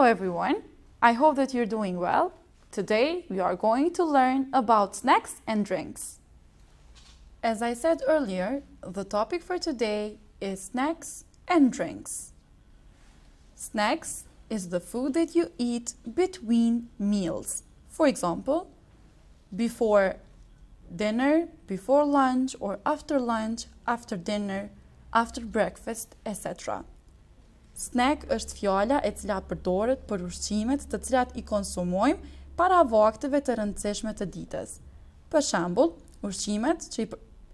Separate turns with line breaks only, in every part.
everyone, I hope that you're doing well. Today we are going to learn about snacks and drinks. As I said earlier, the topic for today is snacks and drinks. Snacks is the food that you eat between meals. For example, before dinner, before lunch, or after dinner, after breakfast, etc. Snack është fjala e cila përdoret për ushqimet të cilat i konsumojmë para vakteve të rëndësishme të ditës. Për shembull, ushqimet që i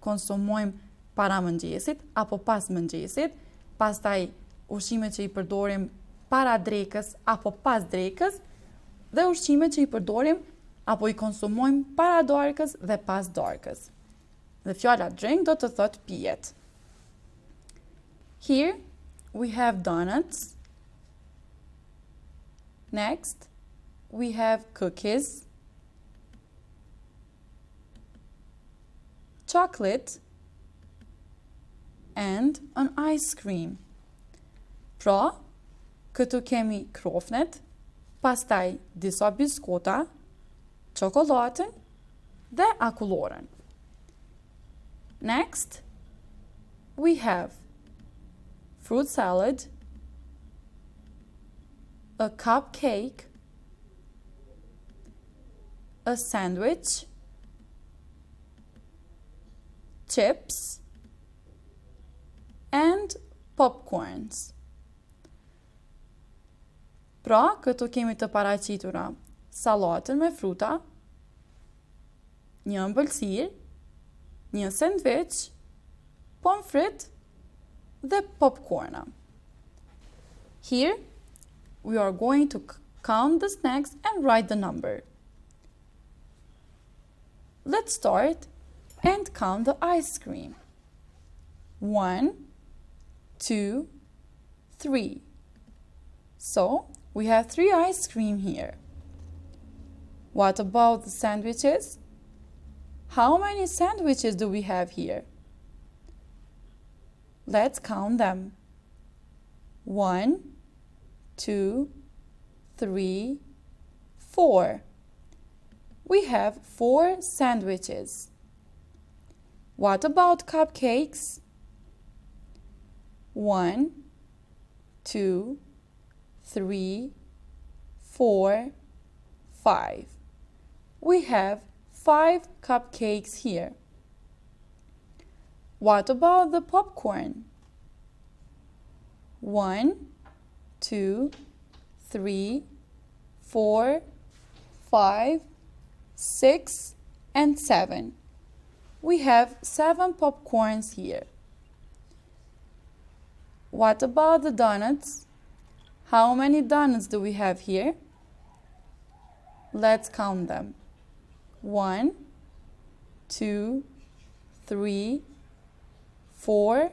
konsumojmë para mëngjesit apo pas mëngjesit, pastaj ushqimet që i përdorim para drekës apo pas drekës, dhe ushqimet që i përdorim apo i konsumojmë para darkës dhe pas darkës. Dhe fjala drink do të thotë pijet. Here we have donuts. Next, we have cookies, chocolate, and an ice cream. Pra, këtu kemi krofnet, pastaj disa biskota, çokoladën dhe akulloren. Next, we have fruit salad, a cupcake, a sandwich, chips, and popcorns. Pra, këtu kemi të paraqitura sallatën me fruta, një ëmbëlsirë, një sandwich, pommes frites dhe popcorna. Here, we are going to count the snacks and write the number. Let's start and count the ice cream. 1, 2, 3. So, we have 3 ice cream here. What about the sandwiches? How many sandwiches do we have here? Let's count them. 1, 2, 3, 4. We have 4 sandwiches. What about cupcakes? 1, 2, 3, 4, 5. We have 5 cupcakes here. What about the popcorn? 1, 2, 3, 4, 5, 6, and 7. We have 7 popcorns here. What about the donuts? How many donuts do we have here? Let's count them. 1, 2, 3, 4,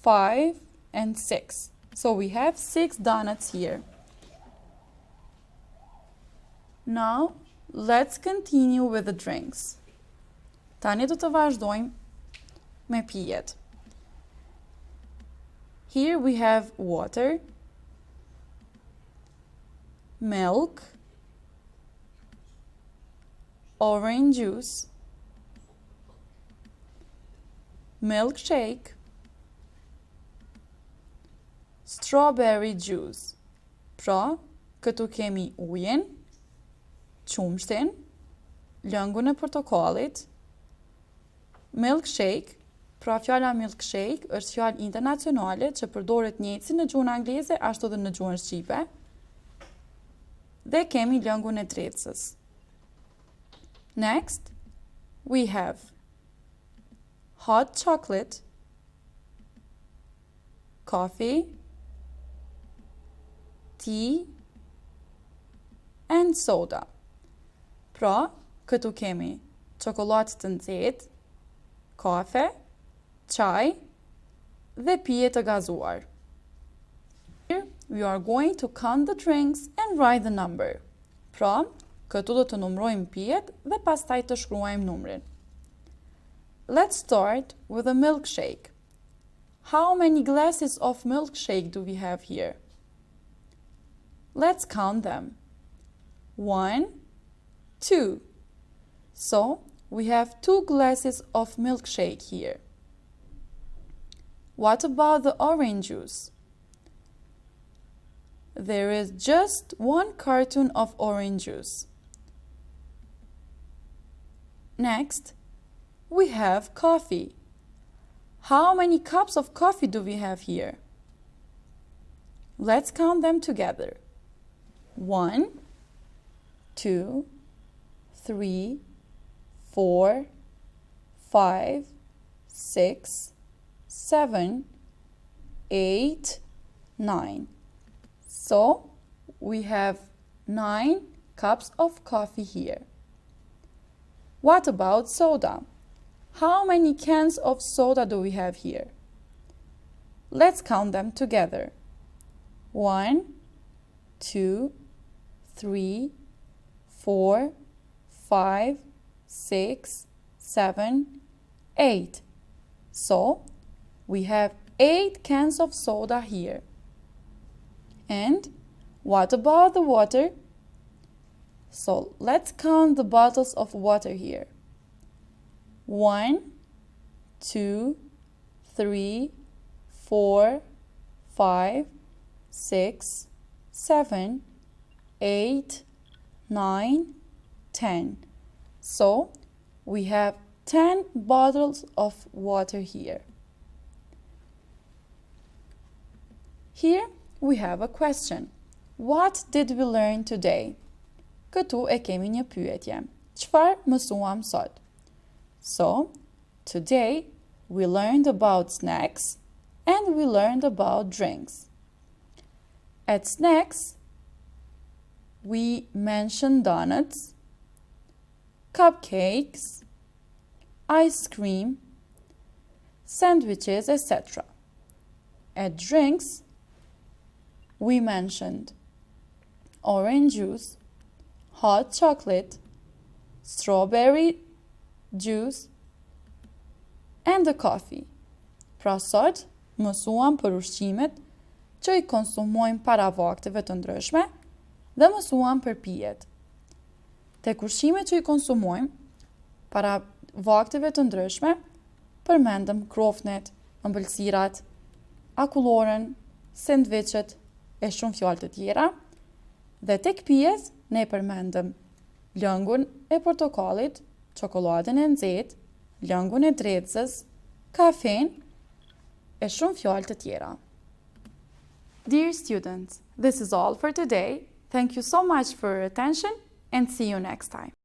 5, and 6. So we have 6 donuts here. Now, let's continue with the drinks. Tani do të vazhdojmë me pijet. Here we have water, milk, orange juice, milkshake, strawberry juice. Pra, këtu kemi ujin, qumshtin, lëngun e portokallit, milkshake. Pra, fjala milkshake është fjalë internacionale që përdoret njëjtë si në gjuhën angleze ashtu edhe në gjuhën shqipe. Dhe kemi lëngun e drecës. Next, we have hot chocolate, coffee, tea, and soda. Pra, këtu kemi çokoladë të nxehtë, kafe, çaj dhe pije të gazuar. Here, we are going to count the drinks and write the number. Pra, këtu do të numrojmë pijet dhe pastaj të shkruajmë numrin. Let's start with a milkshake. How many glasses of milkshake do we have here? Let's count them. 1, 2. So, we have 2 glasses of milkshake here. What about the orange juice? There is just 1 carton of orange juice. Next, we have coffee. How many cups of coffee do we have here? Let's count them together. 1, 2, 3, 4, 5, 6, 7, 8, 9. So, we have 9 cups of coffee here. What about soda? How many cans of soda do we have here? Let's count them together. 1, 2, 3, 4, 5, 6, 7, 8. So, we have 8 cans of soda here. And what about the water? So, let's count the bottles of water here. 1, 2, 3, 4, 5, 6, 7, 8, 9, 10. So, we have 10 bottles of water here. Here we have a question. What did we learn today? Këtu e kemi një pyetje. Çfarë mësuam sot? So, today we learned about snacks and we learned about drinks. At snacks, we mentioned donuts, cupcakes, ice cream, sandwiches, etc. At drinks, we mentioned orange juice, hot chocolate, strawberry juice, and the coffee. Pra sot, mësuam për ushqimet që i konsumojmë para vakteve të ndryshme dhe mësuam për pijet. Tek ushqimet që i konsumojmë para vakteve të ndryshme, përmendëm krofnet, ëmbëlsirat, akulloren, sendviçet e shumë fjalë të tjera, dhe tek pijet ne përmendëm lëngun e portokallit, çokoladën e nxehtë, lëngun e drecës, kafen e shumë fjalë të tjera. Dear students, this is all for today. Thank you so much for your attention and see you next time.